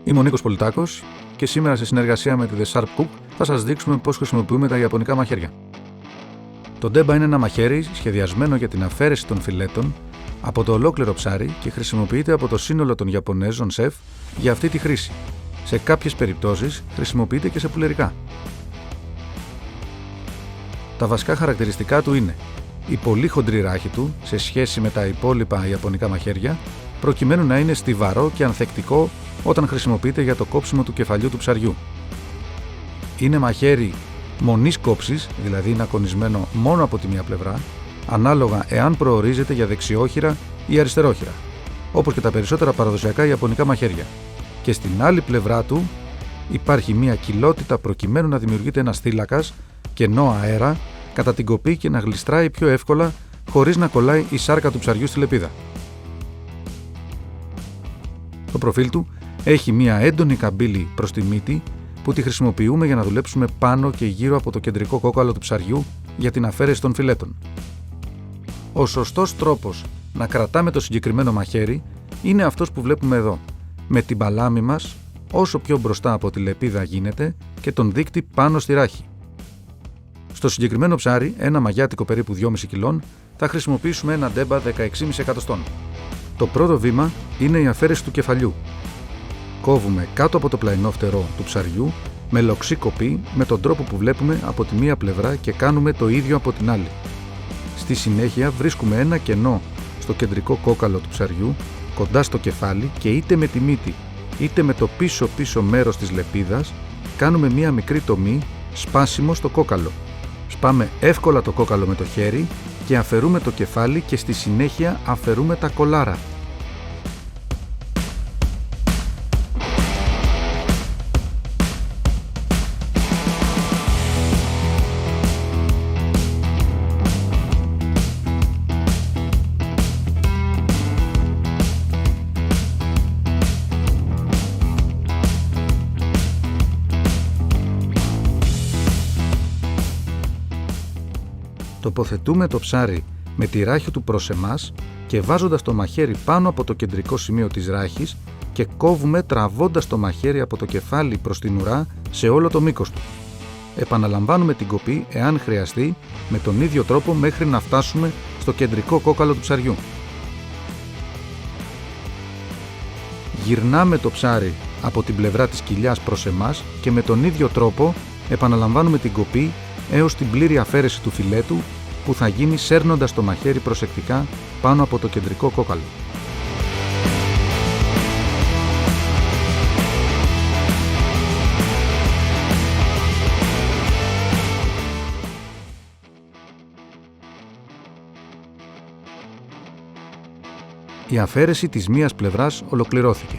Είμαι ο Νίκος Πολιτάκος και σήμερα σε συνεργασία με τη The Sharp Cook θα σας δείξουμε πώς χρησιμοποιούμε τα ιαπωνικά μαχαίρια. Το ντέμπα είναι ένα μαχαίρι σχεδιασμένο για την αφαίρεση των φιλέτων από το ολόκληρο ψάρι και χρησιμοποιείται από το σύνολο των Ιαπωνέζων σεφ για αυτή τη χρήση. Σε κάποιες περιπτώσεις χρησιμοποιείται και σε πουλερικά. Τα βασικά χαρακτηριστικά του είναι η πολύ χοντρή ράχη του σε σχέση με τα υπόλοιπα ιαπωνικά μαχαίρια, προκειμένου να είναι στιβαρό και ανθεκτικό όταν χρησιμοποιείται για το κόψιμο του κεφαλιού του ψαριού. Είναι μαχαίρι μονής κόψης, δηλαδή είναι ακονισμένο μόνο από τη μία πλευρά, ανάλογα εάν προορίζεται για δεξιόχειρα ή αριστερόχειρα, όπως και τα περισσότερα παραδοσιακά ιαπωνικά μαχαίρια. Και στην άλλη πλευρά του υπάρχει μία κοιλότητα προκειμένου να δημιουργείται ένας θύλακας, κενό αέρα, κατά την κοπή και να γλιστράει πιο εύκολα χωρίς να κολλάει η σάρκα του ψαριού στη λεπίδα. Το προφίλ του έχει μία έντονη καμπύλη προς τη μύτη που τη χρησιμοποιούμε για να δουλέψουμε πάνω και γύρω από το κεντρικό κόκαλο του ψαριού για την αφαίρεση των φιλέτων. Ο σωστός τρόπος να κρατάμε το συγκεκριμένο μαχαίρι είναι αυτός που βλέπουμε εδώ, με την παλάμη μας όσο πιο μπροστά από τη λεπίδα γίνεται και τον δείκτη πάνω στη ράχη. Στο συγκεκριμένο ψάρι, ένα μαγιάτικο περίπου 2,5 κιλών, θα χρησιμοποιήσουμε ένα ντέμπα 16,5 εκατοστών. Το πρώτο βήμα είναι η αφαίρεση του κεφαλιού. Κόβουμε κάτω από το πλαϊνό φτερό του ψαριού με λοξή κοπή με τον τρόπο που βλέπουμε από τη μία πλευρά και κάνουμε το ίδιο από την άλλη. Στη συνέχεια βρίσκουμε ένα κενό στο κεντρικό κόκαλο του ψαριού κοντά στο κεφάλι και είτε με τη μύτη είτε με το πίσω μέρος της λεπίδας κάνουμε μία μικρή τομή σπάσιμο στο κόκαλο. Σπάμε εύκολα το κόκαλο με το χέρι και αφαιρούμε το κεφάλι και στη συνέχεια αφαιρούμε τα κολάρα. Τοποθετούμε το ψάρι με τη ράχη του προς εμάς και βάζοντας το μαχαίρι πάνω από το κεντρικό σημείο της ράχης και κόβουμε τραβώντας το μαχαίρι από το κεφάλι προς την ουρά σε όλο το μήκος του. Επαναλαμβάνουμε την κοπή εάν χρειαστεί με τον ίδιο τρόπο μέχρι να φτάσουμε στο κεντρικό κόκαλο του ψαριού. Γυρνάμε το ψάρι από την πλευρά της κοιλιάς προς εμάς και με τον ίδιο τρόπο επαναλαμβάνουμε την κοπή έως την πλήρη αφαίρεση του φιλέτου που θα γίνει σέρνοντας το μαχαίρι προσεκτικά πάνω από το κεντρικό κόκαλο. Η αφαίρεση της μίας πλευράς ολοκληρώθηκε.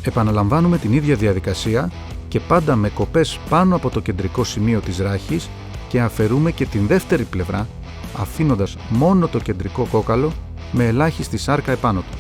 Επαναλαμβάνουμε την ίδια διαδικασία και πάντα με κοπές πάνω από το κεντρικό σημείο της ράχης και αφαιρούμε και την δεύτερη πλευρά αφήνοντας μόνο το κεντρικό κόκαλο με ελάχιστη σάρκα επάνω του.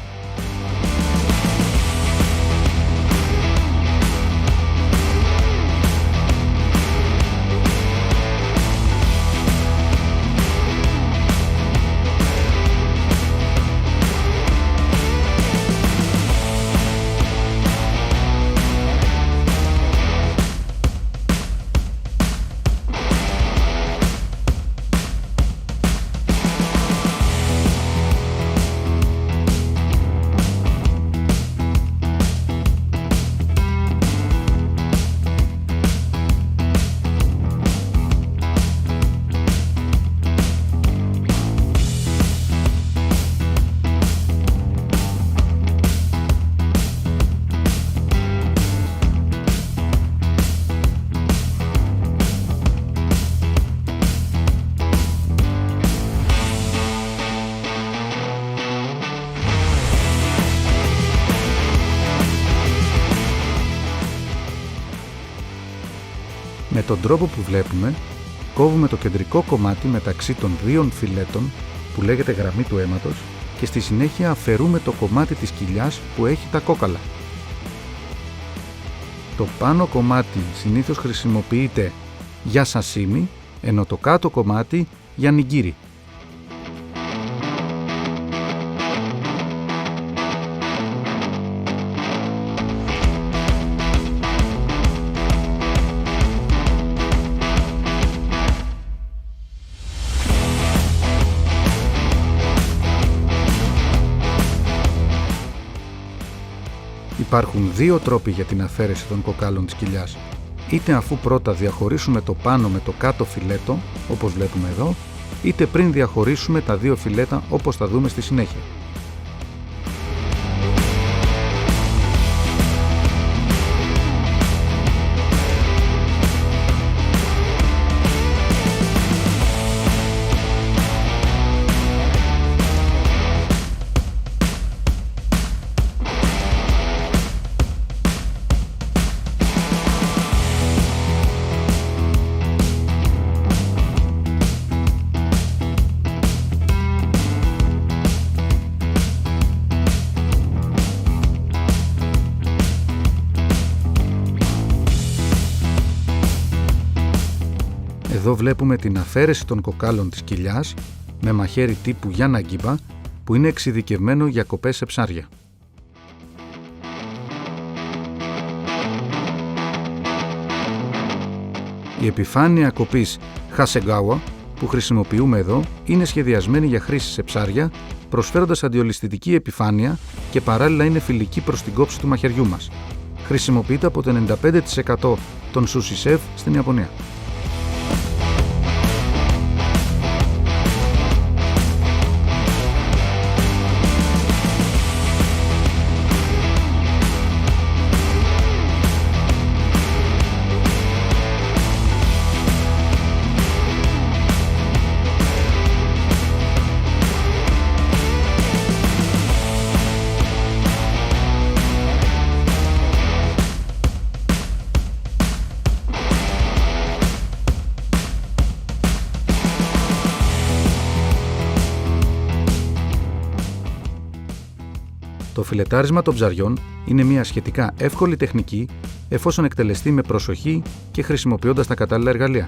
Με τον τρόπο που βλέπουμε, κόβουμε το κεντρικό κομμάτι μεταξύ των δύο φιλέτων που λέγεται γραμμή του αίματος και στη συνέχεια αφαιρούμε το κομμάτι της κοιλιάς που έχει τα κόκαλα. Το πάνω κομμάτι συνήθως χρησιμοποιείται για σασίμι, ενώ το κάτω κομμάτι για νιγκίρι. Υπάρχουν δύο τρόποι για την αφαίρεση των κοκάλων της κοιλιάς. Είτε αφού πρώτα διαχωρίσουμε το πάνω με το κάτω φιλέτο, όπως βλέπουμε εδώ, είτε πριν διαχωρίσουμε τα δύο φιλέτα, όπως θα δούμε στη συνέχεια. Εδώ βλέπουμε την αφαίρεση των κοκάλων της κοιλιάς με μαχαίρι τύπου Γιάννα Γκίμπα που είναι εξειδικευμένο για κοπές σε ψάρια. Η επιφάνεια κοπής Hasegawa που χρησιμοποιούμε εδώ είναι σχεδιασμένη για χρήση σε ψάρια, προσφέροντας αντιολισθητική επιφάνεια και παράλληλα είναι φιλική προς την κόψη του μαχαιριού μας. Χρησιμοποιείται από το 95% των sushi chef στην Ιαπωνία. Το φιλετάρισμα των ψαριών είναι μια σχετικά εύκολη τεχνική εφόσον εκτελεστεί με προσοχή και χρησιμοποιώντας τα κατάλληλα εργαλεία.